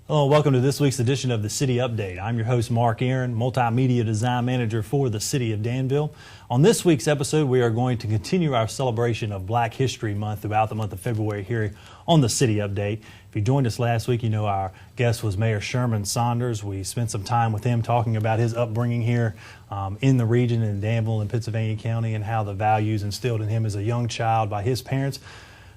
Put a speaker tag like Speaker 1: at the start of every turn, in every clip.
Speaker 1: Hello, welcome to this week's edition of the City Update. I'm your host, Mark Aaron, Multimedia Design Manager for the City of Danville. On this week's episode, we are going to continue our celebration of Black History Month throughout the month of February here on the City Update. If you joined us last week, you know our guest was Mayor Sherman Saunders. We spent some time with him talking about his upbringing here in the region in Danville and Pittsylvania County and how the values instilled in him as a young child by his parents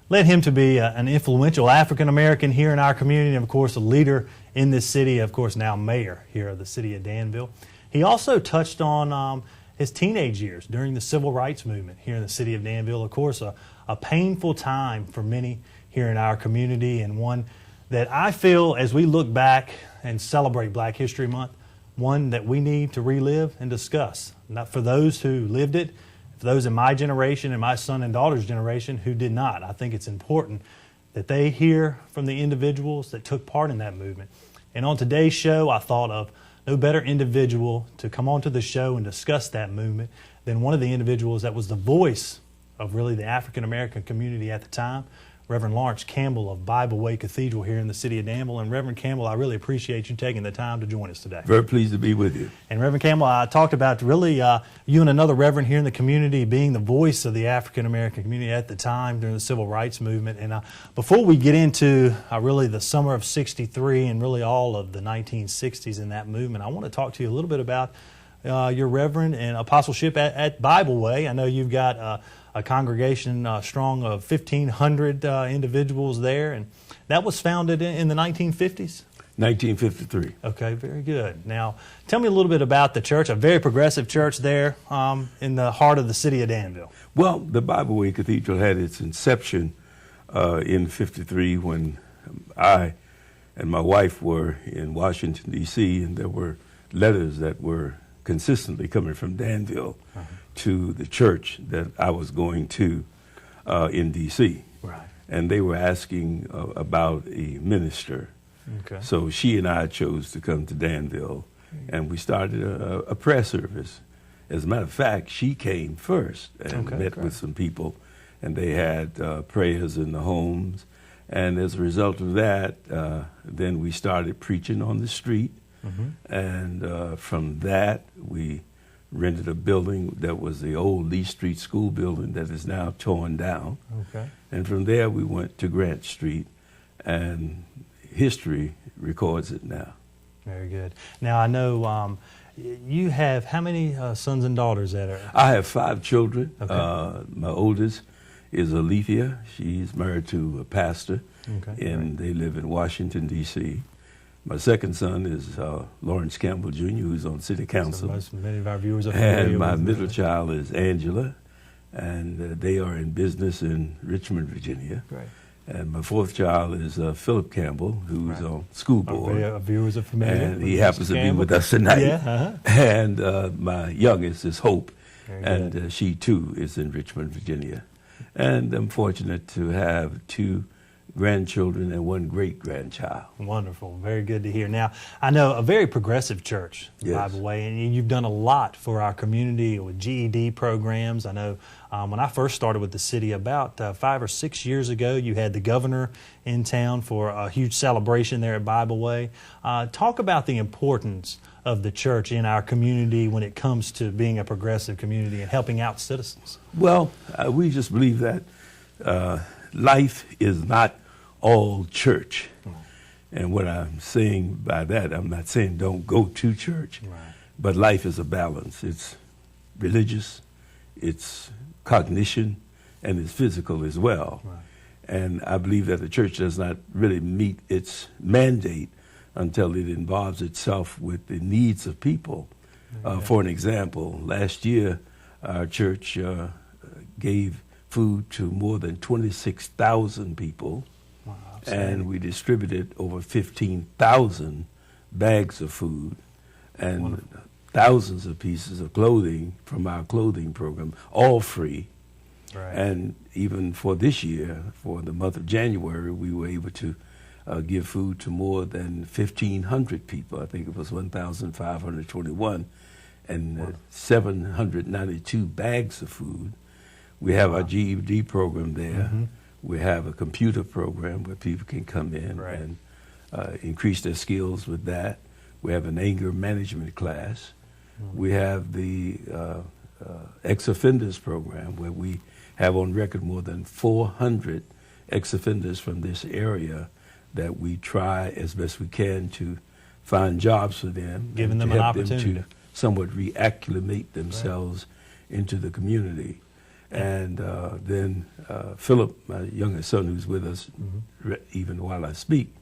Speaker 1: led him to be an influential African-American here in our community and, of course, a leader in this city, of course, now mayor here of the city of Danville. He also touched on his teenage years during the civil rights movement here in the city of Danville. Of course, a painful time for many here in our community, and one that I feel, as we look back and celebrate Black History Month, one that we need to relive and discuss. Not for those who lived it, for those in my generation and my son and daughter's generation who did not. I think it's important that they hear from the individuals that took part in that movement. And on today's show, I thought of no better individual to come onto the show and discuss that movement than one of the individuals that was the voice of really the African-American community at the time, Reverend Campbell of Way Cathedral here in the city of Danville. And Reverend Campbell, I really appreciate you taking the time to join us today.
Speaker 2: Very pleased to be with you.
Speaker 1: And Reverend Campbell, I talked about really you and another Reverend here in the community being the voice of the African-American community at the time during the Civil Rights Movement. And before we get into really the summer of '63 and really all of the 1960s in that movement, I want to talk to you a little bit about your Reverend and apostleship at Bible Way. I know you've got a congregation strong of 1,500 individuals there, and that was founded in the 1950s?
Speaker 2: 1953.
Speaker 1: Okay, very good. Now, tell me a little bit about the church, a very progressive church there in the heart of the city of Danville.
Speaker 2: Well, the Way Cathedral had its inception in '53 when I and my wife were in Washington, D.C., and there were letters that were consistently coming from Danville to the church that I was going to in D.C.
Speaker 1: Right.
Speaker 2: And they were asking about a minister.
Speaker 1: Okay.
Speaker 2: So she and I chose to come to Danville, and we started a prayer service. As a matter of fact, she came first and met with some people, and they had prayers in the homes. And as a result of that, then we started preaching on the street. And from that, we rented a building that was the old Lee Street School building that is now torn down.
Speaker 1: Okay.
Speaker 2: And from there, we went to Grant Street, and history records it now.
Speaker 1: Very good. Now, I know you have how many sons and daughters that are?
Speaker 2: I have 5 children.
Speaker 1: Okay.
Speaker 2: My oldest is Alethea. She's married to a pastor, and they live in Washington, D.C. My second son is Lawrence Campbell, Jr., who's on City Council.
Speaker 1: So many of our viewers are familiar
Speaker 2: and my
Speaker 1: with
Speaker 2: middle child is Angela, and they are in business in Richmond, Virginia.
Speaker 1: Great.
Speaker 2: And my fourth child is Philip Campbell, who's on school board.
Speaker 1: Our viewers are familiar.
Speaker 2: And he happens to be with us tonight.
Speaker 1: Yeah.
Speaker 2: And my youngest is Hope,
Speaker 1: Very
Speaker 2: and
Speaker 1: good.
Speaker 2: she too is in Richmond, Virginia. And I'm fortunate to have 2 grandchildren and 1 great-grandchild.
Speaker 1: Wonderful. Very good to hear. Now, I know a very progressive church,
Speaker 2: Yes.
Speaker 1: Bible Way, and you've done a lot for our community with GED programs. I know when I first started with the city about 5 or 6 years ago, you had the governor in town for a huge celebration there at Bible Way. Talk about the importance of the church in our community when it comes to being a progressive community and helping out citizens.
Speaker 2: Well, we just believe that life is not all church. And what I'm saying by that, I'm not saying don't go to church, but life is a balance. It's religious, it's cognition, and it's physical as well. And I believe that the church does not really meet its mandate until it involves itself with the needs of people. For an example, last year our church gave food to more than 26,000 people.
Speaker 1: Wow,
Speaker 2: and we distributed over 15,000 bags of food and
Speaker 1: Wonderful.
Speaker 2: thousands of pieces of clothing from our clothing program, all free.
Speaker 1: Right.
Speaker 2: And even for this year, for the month of January, we were able to give food to more than 1,500 people. I think it was 1,521, and 792 bags of food. We have our GED program there. We have a computer program where people can come in and increase their skills with that. We have an anger management class. We have the ex-offenders program, where we have on record more than 400 ex-offenders from this area that we try as best we can to find jobs for them,
Speaker 1: giving them
Speaker 2: to
Speaker 1: an
Speaker 2: help
Speaker 1: opportunity
Speaker 2: them to somewhat reacclimate themselves into the community. And then Philip, my youngest son, who's with us even while I speak,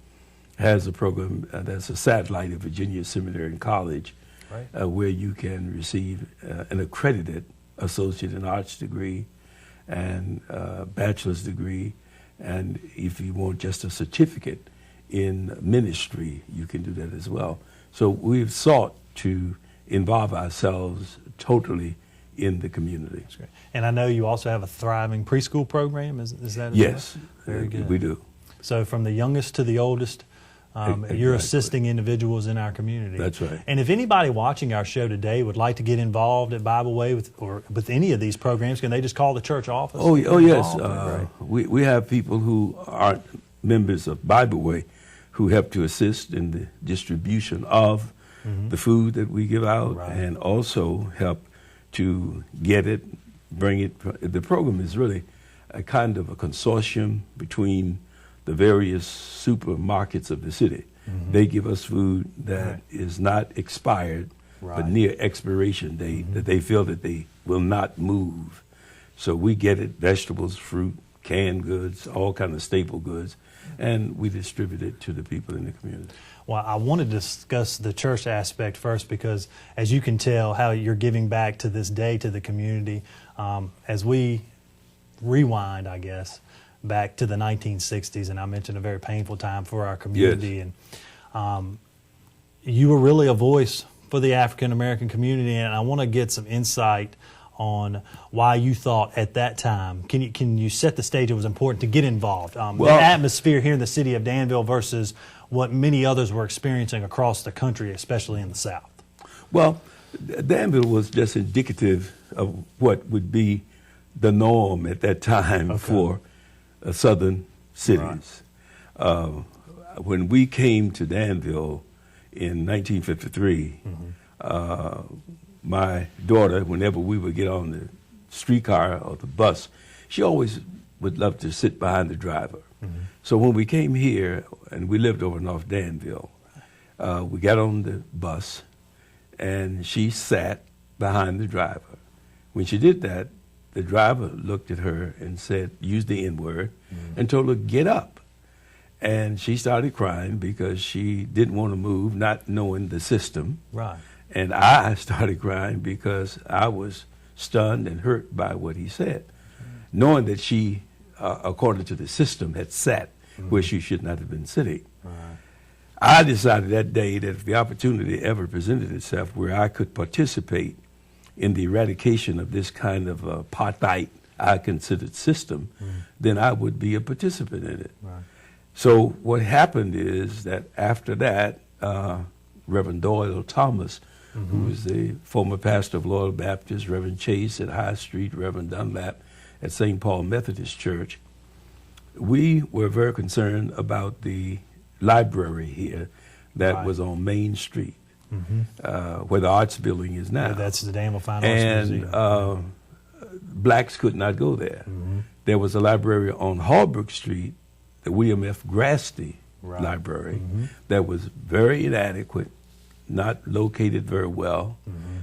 Speaker 2: has a program that's a satellite of Virginia Seminary and College, where you can receive an accredited associate in arts degree and bachelor's degree, and if you want just a certificate in ministry, you can do that as well. So we've sought to involve ourselves totally in the community.
Speaker 1: That's great. And I know you also have a thriving preschool program. Is that?
Speaker 2: Yes,
Speaker 1: very good.
Speaker 2: We do.
Speaker 1: So from the youngest to the oldest, you're assisting individuals in our community.
Speaker 2: That's right.
Speaker 1: And if anybody watching our show today would like to get involved at Bible Way with any of these programs, can they just call the church office?
Speaker 2: Oh yes. We have people who aren't members of Bible Way who help to assist in the distribution of the food that we give out, and also help to get it, bring it. The program is really a kind of a consortium between the various supermarkets of the city. They give us food that is not expired, but near expiration date, that they feel that they will not move. So we get it, vegetables, fruit, canned goods, all kind of staple goods, and we distribute it to the people in the community.
Speaker 1: Well, I want to discuss the church aspect first, because as you can tell how you're giving back to this day to the community. As we rewind, I guess, back to the 1960s, and I mentioned a very painful time for our community.
Speaker 2: Yes.
Speaker 1: And you were really a voice for the African American community, and I want to get some insight on why you thought at that time. Can you set the stage? It was important to get involved. The atmosphere here in the city of Danville versus what many others were experiencing across the country, especially in the South.
Speaker 2: Well, Danville was just indicative of what would be the norm at that time for southern cities. When we came to Danville in 1953, my daughter, whenever we would get on the streetcar or the bus, she always would love to sit behind the driver. So when we came here, and we lived over North Danville, we got on the bus, and she sat behind the driver. When she did that, the driver looked at her and said, used the N-word, and told her, get up. And she started crying because she didn't want to move, not knowing the system. And I started crying because I was stunned and hurt by what he said, knowing that she, according to the system, had sat where she should not have been sitting. I decided that day that if the opportunity ever presented itself where I could participate in the eradication of this kind of apartheid, I considered system, then I would be a participant in it. So what happened is that after that, Reverend Doyle Thomas, who was the former pastor of Loyal Baptist, Reverend Chase at High Street, Reverend Dunlap at St. Paul Methodist Church, we were very concerned about the library here that was on Main Street, where the Arts Building is now.
Speaker 1: That's the Danville Fine Arts Museum.
Speaker 2: And blacks could not go there. There was a library on Holbrook Street, the William F. Grasty Library, that was very inadequate, not located very well.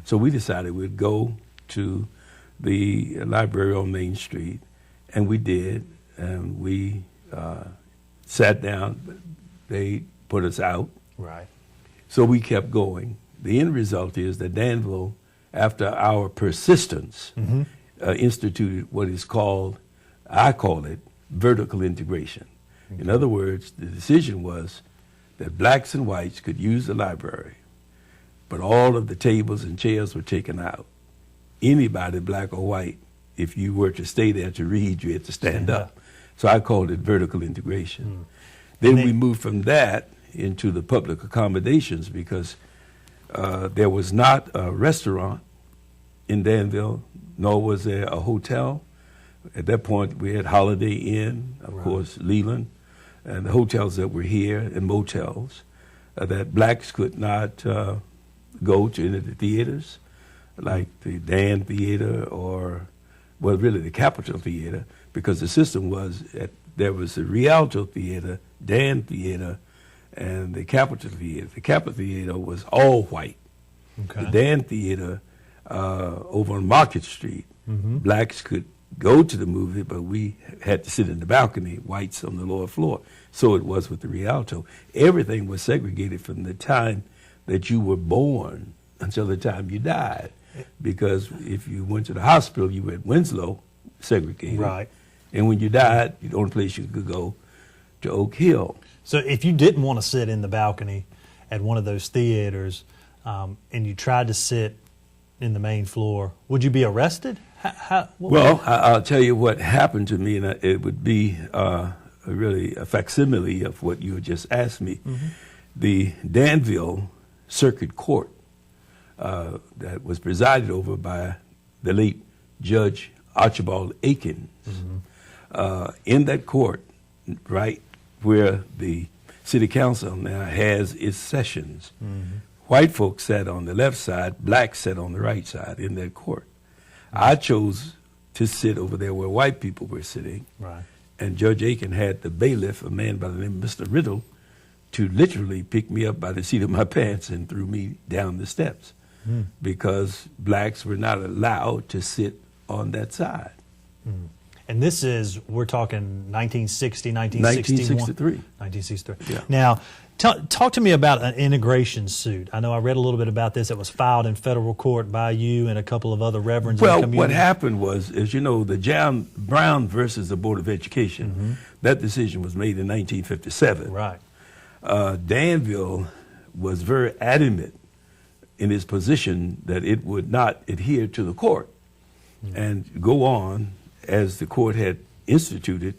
Speaker 2: So we decided we'd go to the library on Main Street, and we did, and we sat down. They put us out. So we kept going. The end result is that Danville, after our persistence, instituted what is called, I call it, vertical integration. In other words, the decision was that blacks and whites could use the library, but all of the tables and chairs were taken out. Anybody, black or white, if you were to stay there to read, you had to stand up. So I called it vertical integration. Then we moved from that into the public accommodations, because there was not a restaurant in Danville, nor was there a hotel. At that point, we had Holiday Inn, of course, Leland, and the hotels that were here and motels, that blacks could not go to any of the theaters, like the Dan Theater or, well, really the Capitol Theater, because the system was there was the Rialto Theater, Dan Theater, and the Capitol Theater. The Capitol Theater was all white.
Speaker 1: Okay.
Speaker 2: The Dan Theater over on Market Street, blacks could go to the movie, but we had to sit in the balcony, whites on the lower floor. So it was with the Rialto. Everything was segregated from the time that you were born until the time you died. Because if you went to the hospital, you were at Winslow, segregated.
Speaker 1: Right.
Speaker 2: And when you died, the only place you could go to Oak Hill.
Speaker 1: So if you didn't want to sit in the balcony at one of those theaters and you tried to sit in the main floor, would you be arrested?
Speaker 2: Well, I'll tell you what happened to me, and it would be really a facsimile of what you had just asked me. The Danville Circuit Court that was presided over by the late Judge Archibald Aikens. In that court, right where the city council now has its sessions, white folks sat on the left side, blacks sat on the right side in that court. I chose to sit over there where white people were sitting,
Speaker 1: Right.
Speaker 2: and Judge Aiken had the bailiff, a man by the name of Mr. Riddle, to literally pick me up by the seat of my pants and threw me down the steps because blacks were not allowed to sit on that side.
Speaker 1: And this is, we're talking 1960, 1961?
Speaker 2: 1963.
Speaker 1: 1963.
Speaker 2: Yeah.
Speaker 1: Now, talk to me about an integration suit. I know I read a little bit about this. It was filed in federal court by you and a couple of other reverends in the
Speaker 2: Well,
Speaker 1: community.
Speaker 2: what happened was, as you know, the John Brown versus the Board of Education, that decision was made in 1957.
Speaker 1: Right.
Speaker 2: Danville was very adamant in his position that it would not adhere to the court and go on as the court had instituted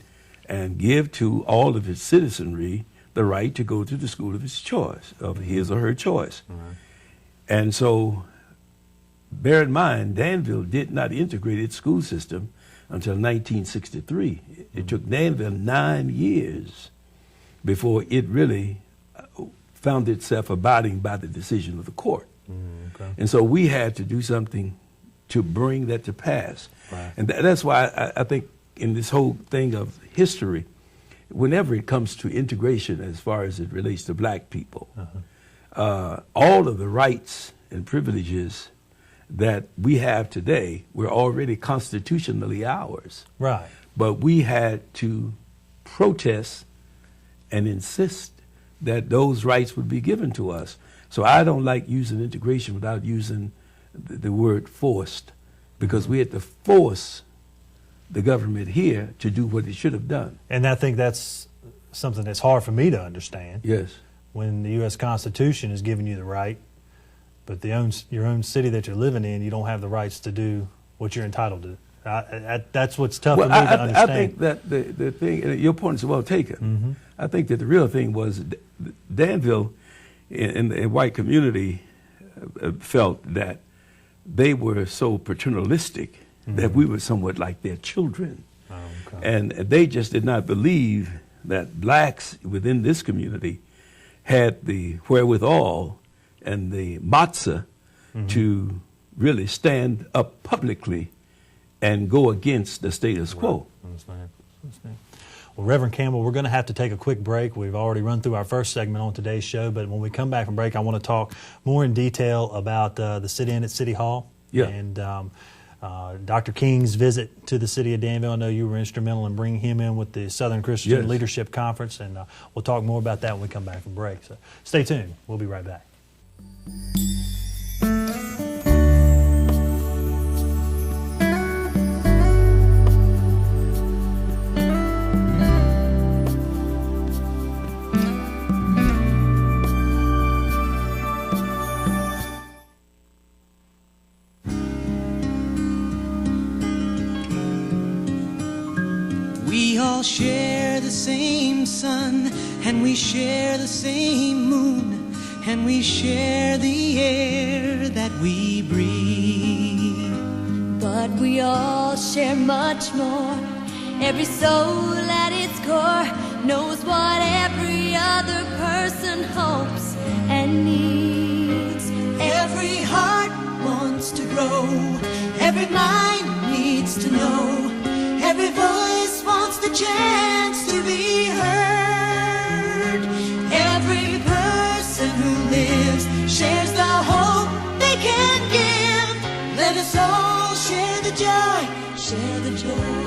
Speaker 2: and give to all of its citizenry the right to go to the school of his choice, of his or her choice. And so, bear in mind, Danville did not integrate its school system until 1963. It took Danville 9 years before it really found itself abiding by the decision of the court.
Speaker 1: Okay.
Speaker 2: And so we had to do something to bring that to pass.
Speaker 1: Right.
Speaker 2: And that's why I think in this whole thing of history, whenever it comes to integration as far as it relates to black people, all of the rights and privileges that we have today were already constitutionally ours.
Speaker 1: Right.
Speaker 2: But we had to protest and insist that those rights would be given to us. So I don't like using integration without using the word forced, because we had to force the government here to do what it should have done.
Speaker 1: And I think that's something that's hard for me to understand.
Speaker 2: Yes.
Speaker 1: When the U.S. Constitution is giving you the right, but your own city that you're living in, you don't have the rights to do what you're entitled to. That's what's tough for me to understand.
Speaker 2: I think that the thing, your point is well taken. I think that the real thing was Danville in the white community felt that they were so paternalistic that we were somewhat like their children.
Speaker 1: Oh, okay.
Speaker 2: And they just did not believe that blacks within this community had the wherewithal and the matzah to really stand up publicly and go against the status quo.
Speaker 1: Understand. Well, Reverend Campbell, we're going to have to take a quick break. We've already run through our first segment on today's show, but when we come back from break, I want to talk more in detail about the sit-in at City Hall and Dr. King's visit to the city of Danville. I know you were instrumental in bringing him in with the Southern Christian Leadership Conference, and we'll talk more about that when we come back from break. So stay tuned. We'll be right back.
Speaker 3: We all share the same sun, and we share the same moon, and we share the air that we breathe.
Speaker 4: But we all share much more, every soul at its core knows what every other person hopes and needs.
Speaker 3: Every heart wants to grow, every mind needs to know, every voice wants the chance to be heard. Every person who lives shares the hope they can give. Let us all share the joy, share the joy.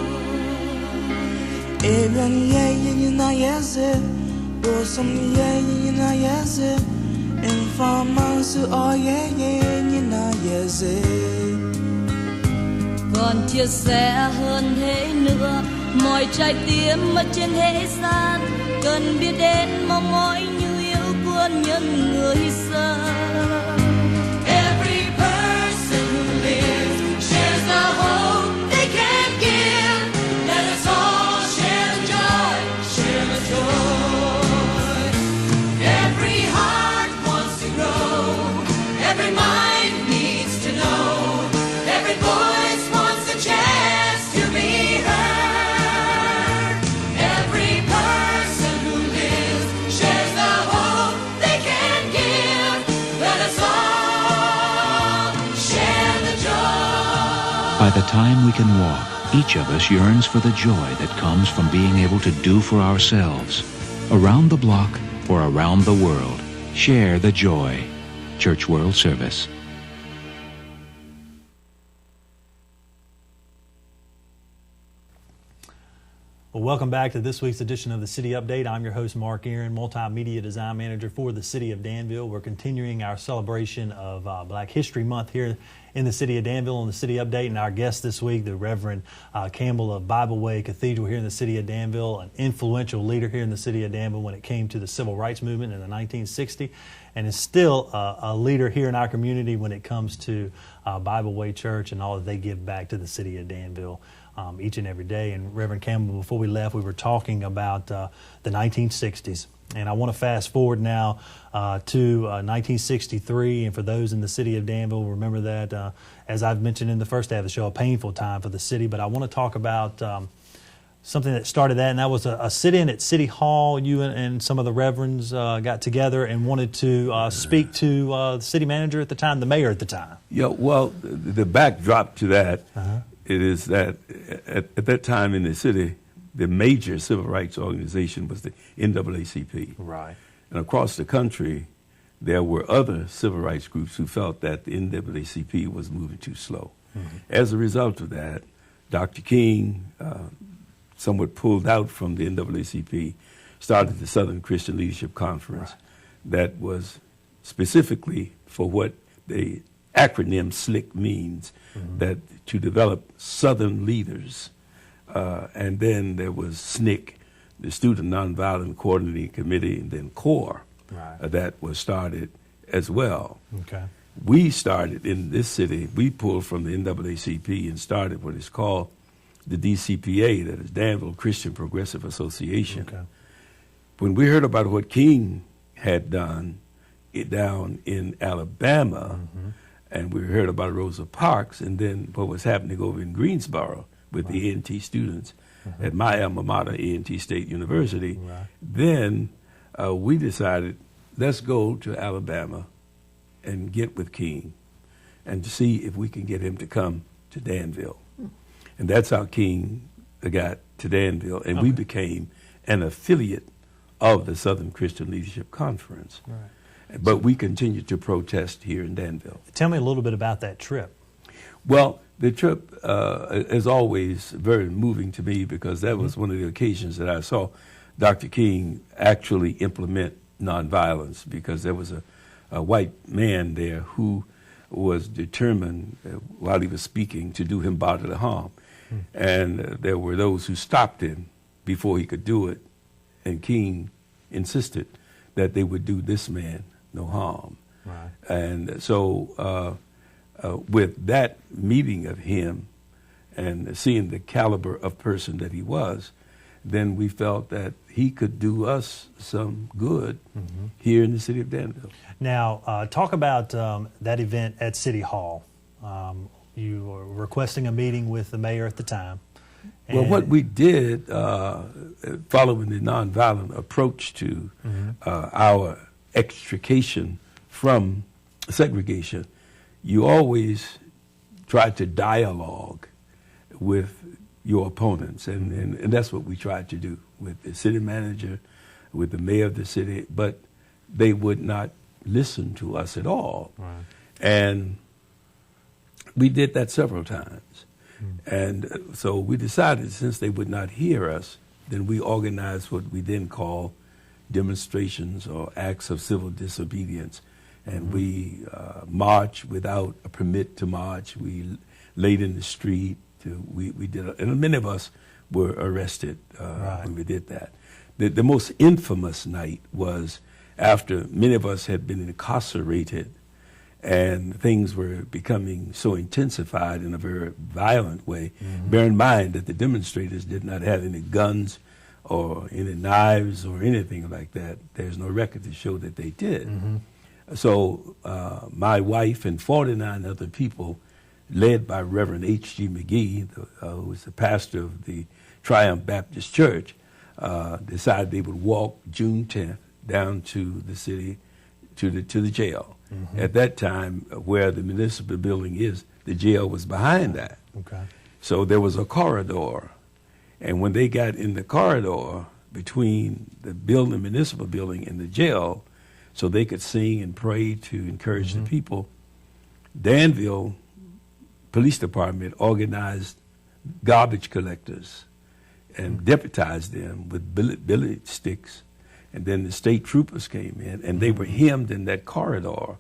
Speaker 4: Còn chia sẻ hơn thế nữa, mọi trái tim ở trên thế gian cần biết đến mong mỏi như yêu của những người dân.
Speaker 3: Every person who lives shares the hope they can give. Let us all share the joy, share the joy. Every heart wants to grow, every mind needs to know, every voice wants a chance to be heard. Every person who lives shares the hope they can give. Let us all share the joy.
Speaker 5: By the time we can walk, each of us yearns for the joy that comes from being able to do for ourselves. Around the block or around the world, share the joy. Church World Service.
Speaker 1: Well, welcome back to this week's edition of the City Update. I'm your host, Mark Aaron, Multimedia Design Manager for the City of Danville. We're continuing our celebration of Black History Month here in the City of Danville on the City Update. And our guest this week, the Reverend Campbell of Way Cathedral here in the City of Danville, an influential leader here in the City of Danville when it came to the Civil Rights Movement in the 1960s, and is still a leader here in our community when it comes to Bible Way Church and all that they give back to the City of Danville. Each and every day. And Reverend Campbell, before we left, we were talking about the 1960s. And I want to fast forward now to 1963. And for those in the City of Danville, remember that, as I've mentioned in the first half of the show, a painful time for the city. But I want to talk about something that started that, and that was a sit-in at City Hall. You and some of the reverends got together and wanted to speak to the city manager at the time, the mayor at the time.
Speaker 2: Yeah, well, the backdrop to that, it is that at that time in the city, the major civil rights organization was the NAACP.
Speaker 1: Right.
Speaker 2: And across the country, there were other civil rights groups who felt that the NAACP was moving too slow. As a result of that, Dr. King, somewhat pulled out from the NAACP, started the Southern Christian Leadership Conference that was specifically for what the acronym SLIC means, that to develop Southern leaders. And then there was SNCC, the Student Nonviolent Coordinating Committee, and then CORE that was started as well.
Speaker 1: Okay.
Speaker 2: We started in this city, we pulled from the NAACP and started what is called the DCPA, that is Danville Christian Progressive Association.
Speaker 1: Okay.
Speaker 2: When we heard about what King had done down in Alabama, and we heard about Rosa Parks, and then what was happening over in Greensboro with the A&T students at my alma mater, A&T State University, then we decided, let's go to Alabama and get with King and to see if we can get him to come to Danville. And that's how King got to Danville, and we became an affiliate of the Southern Christian Leadership Conference. But we continued to protest here in Danville.
Speaker 1: Tell me a little bit about that trip.
Speaker 2: Well, the trip is always very moving to me because that was one of the occasions that I saw Dr. King actually implement nonviolence, because there was a white man there who was determined while he was speaking to do him bodily harm. And there were those who stopped him before he could do it, and King insisted that they would do this man no harm. And so with that meeting of him and seeing the caliber of person that he was, then we felt that he could do us some good here in the city of Danville.
Speaker 1: Now, talk about that event at City Hall. You were requesting a meeting with the mayor at the time.
Speaker 2: Well, what we did, following the nonviolent approach to our extrication from segregation, you always try to dialogue with your opponents, and that's what we tried to do with the city manager, with the mayor of the city, but they would not listen to us at all.
Speaker 1: Right.
Speaker 2: And we did that several times. And so we decided, since they would not hear us, then we organized what we then call demonstrations or acts of civil disobedience. And we marched without a permit to march. We laid in the street. We did, and many of us were arrested when we did that. The most infamous night was after many of us had been incarcerated and things were becoming so intensified in a very violent way. Bear in mind that the demonstrators did not have any guns or any knives or anything like that. There's no record to show that they did. So my wife and 49 other people, led by Reverend H.G. McGee, who was the pastor of the Triumph Baptist Church, decided they would walk June 10th down to the city, to the jail. At that time, where the municipal building is, the jail was behind that.
Speaker 1: Okay.
Speaker 2: So there was a corridor. And when they got in the corridor between the building, municipal building, and the jail, so they could sing and pray to encourage the people, Danville Police Department organized garbage collectors and deputized them with billet sticks. And then the state troopers came in, and they were hemmed in that corridor.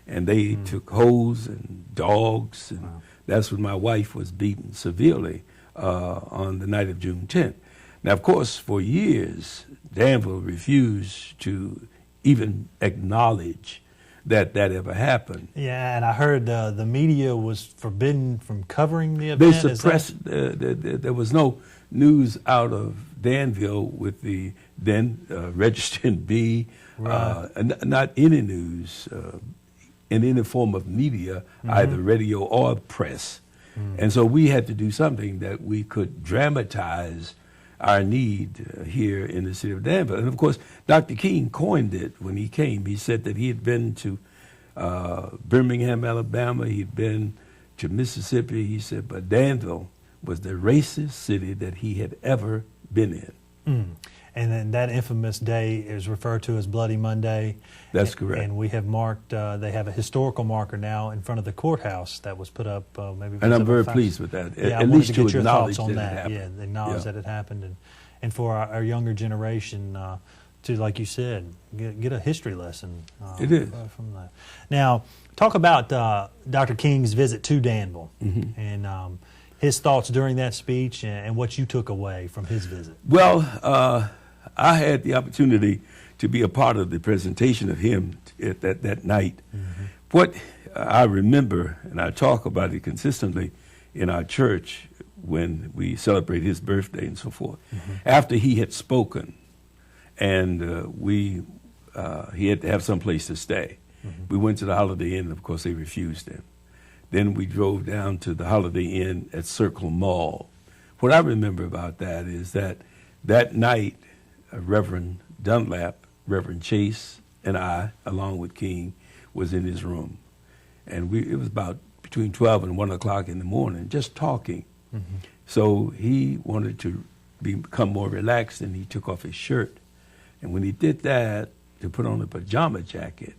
Speaker 2: And they took hose and dogs, and that's when my wife was beaten severely on the night of June 10th. Now, of course, for years, Danville refused to even acknowledge that ever happened.
Speaker 1: Yeah, and I heard the media was forbidden from covering the
Speaker 2: They
Speaker 1: event.
Speaker 2: suppressed, there was no news out of Danville with the then registered B, not any news in any form of media, either radio or press. And so we had to do something that we could dramatize our need here in the city of Danville. And of course, Dr. King coined it when he came. He said that he had been to Birmingham, Alabama, he'd been to Mississippi. He said, but Danville was the racist city that he had ever been in.
Speaker 1: And then that infamous day is referred to as Bloody Monday.
Speaker 2: That's correct.
Speaker 1: And we have marked, they have a historical marker now in front of the courthouse that was put up maybe.
Speaker 2: And I'm very pleased with that.
Speaker 1: Yeah,
Speaker 2: at least to
Speaker 1: get your
Speaker 2: acknowledge
Speaker 1: thoughts on
Speaker 2: that it
Speaker 1: that.
Speaker 2: happened.
Speaker 1: Yeah, acknowledge that it happened. And for our younger generation to, like you said, get a history lesson.
Speaker 2: It is.
Speaker 1: From that. Now, talk about Dr. King's visit to Danville and his thoughts during that speech and what you took away from his visit.
Speaker 2: Well, I had the opportunity to be a part of the presentation of him at that night. What I remember, and I talk about it consistently in our church when we celebrate his birthday and so forth, after he had spoken, and he had to have some place to stay. We went to the Holiday Inn, and of course they refused him. Then we drove down to the Holiday Inn at Circle Mall. What I remember about that is that night, Reverend Dunlap, Reverend Chase, and I, along with King, was in his room. And it was about between 12 and 1 o'clock in the morning, just talking. So he wanted to become more relaxed, and he took off his shirt. And when he did that, to put on a pajama jacket,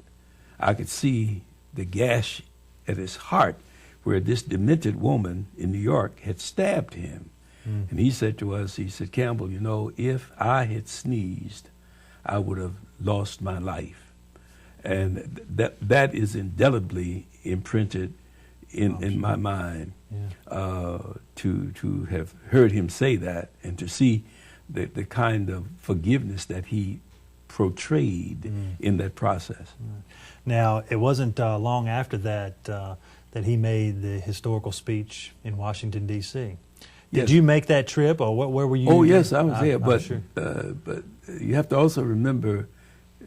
Speaker 2: I could see the gash at his heart where this demented woman in New York had stabbed him. And he said to us, he said, Campbell, you know, if I had sneezed, I would have lost my life. And that is indelibly imprinted in my mind, to have heard him say that and to see the kind of forgiveness that he portrayed in that process.
Speaker 1: Now, it wasn't long after that that he made the historical speech in Washington, D.C. Did you make that trip, or where were you?
Speaker 2: Oh, yes, I was there. But
Speaker 1: sure.
Speaker 2: But you have to also remember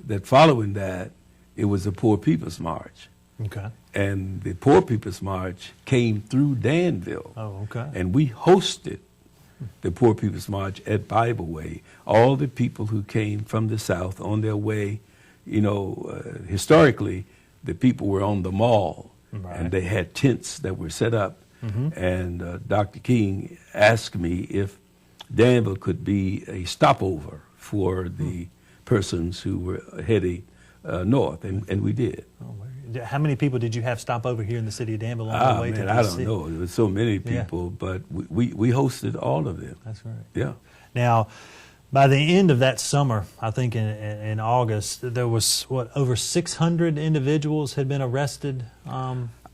Speaker 2: that following that, it was the Poor People's March.
Speaker 1: Okay.
Speaker 2: And the Poor People's March came through Danville.
Speaker 1: Oh, okay.
Speaker 2: And we hosted the Poor People's March at Bible Way. All the people who came from the South on their way, historically, the people were on the mall,
Speaker 1: Right.
Speaker 2: and they had tents that were set up. And Dr. King asked me if Danville could be a stopover for the persons who were heading north, and we did.
Speaker 1: Oh, how many people did you have stop over here in the city of Danville on the way to
Speaker 2: I
Speaker 1: DC?
Speaker 2: don't know. There were so many people, but we hosted all of them.
Speaker 1: That's right.
Speaker 2: Yeah.
Speaker 1: Now, by the end of that summer, I think in August, there was, over 600 individuals had been arrested?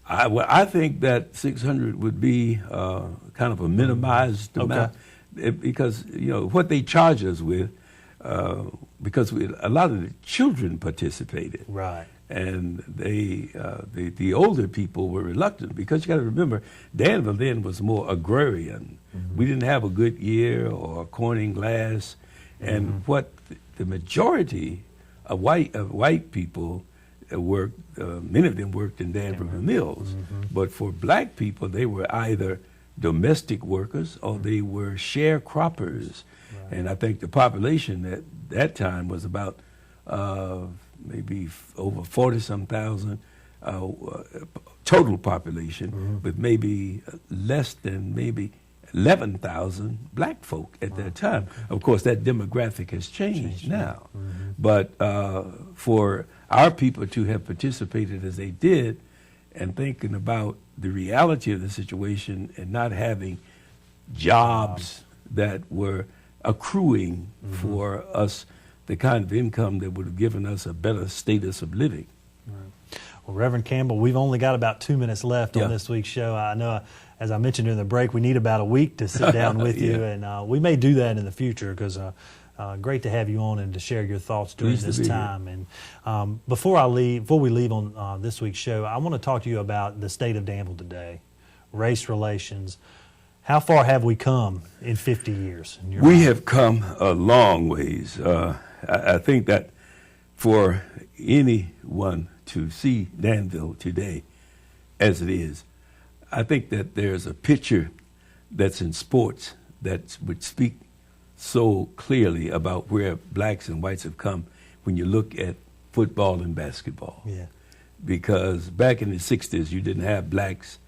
Speaker 2: I think that 600 would be kind of a minimized amount, because what they charge us with, because a lot of the children participated,
Speaker 1: Right.
Speaker 2: and the older people were reluctant, because you got to remember, Danville then was more agrarian. We didn't have a Goodyear or Corning glass, and what the majority of white people worked, many of them worked in Danville mills, but for black people, they were either domestic workers or they were sharecroppers. Right. And I think the population at that time was about maybe over 40-some thousand total population, with maybe less than maybe 11,000 black folk at that time. Of course, that demographic has changed now. But for our people to have participated as they did, and thinking about the reality of the situation and not having jobs that were accruing for us the kind of income that would have given us a better status of living.
Speaker 1: Right. Well, Reverend Campbell, we've only got about 2 minutes left on this week's show. I know, as I mentioned during the break, we need about a week to sit down with you, and we may do that in the future, because great to have you on and to share your thoughts during this time. And before we leave on this week's show, I want to talk to you about the state of Danville today, race relations. How far have we come in 50 years?
Speaker 2: We have come a long ways. I think that for anyone to see Danville today as it is, I think that there's a picture that's in sports that would speak so clearly about where blacks and whites have come when you look at football and basketball.
Speaker 1: Yeah.
Speaker 2: Because back in the 60s, you didn't have blacks.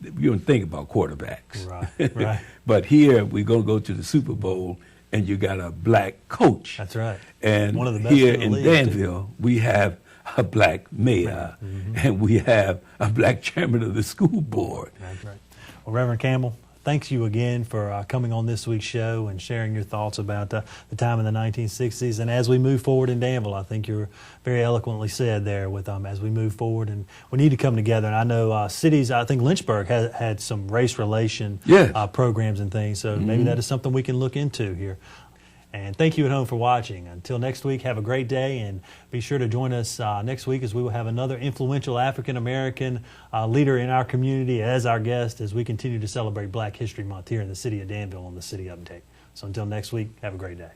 Speaker 2: You don't think about quarterbacks.
Speaker 1: Right, right.
Speaker 2: But here, we're going to go to the Super Bowl, and you got a black coach.
Speaker 1: That's right.
Speaker 2: And
Speaker 1: one of the best
Speaker 2: here
Speaker 1: in the
Speaker 2: in
Speaker 1: league,
Speaker 2: Danville, we have a black mayor, and we have a black chairman of the school board.
Speaker 1: That's right. Well, Reverend Campbell, thanks you again for coming on this week's show and sharing your thoughts about the time in the 1960s. And as we move forward in Danville, I think you're very eloquently said there with as we move forward, and we need to come together. And I know cities, I think Lynchburg had some race relation programs and things, so maybe that is something we can look into here. And thank you at home for watching. Until next week, have a great day, and be sure to join us next week, as we will have another influential African-American leader in our community as our guest, as we continue to celebrate Black History Month here in the city of Danville on the City Update. So until next week, have a great day.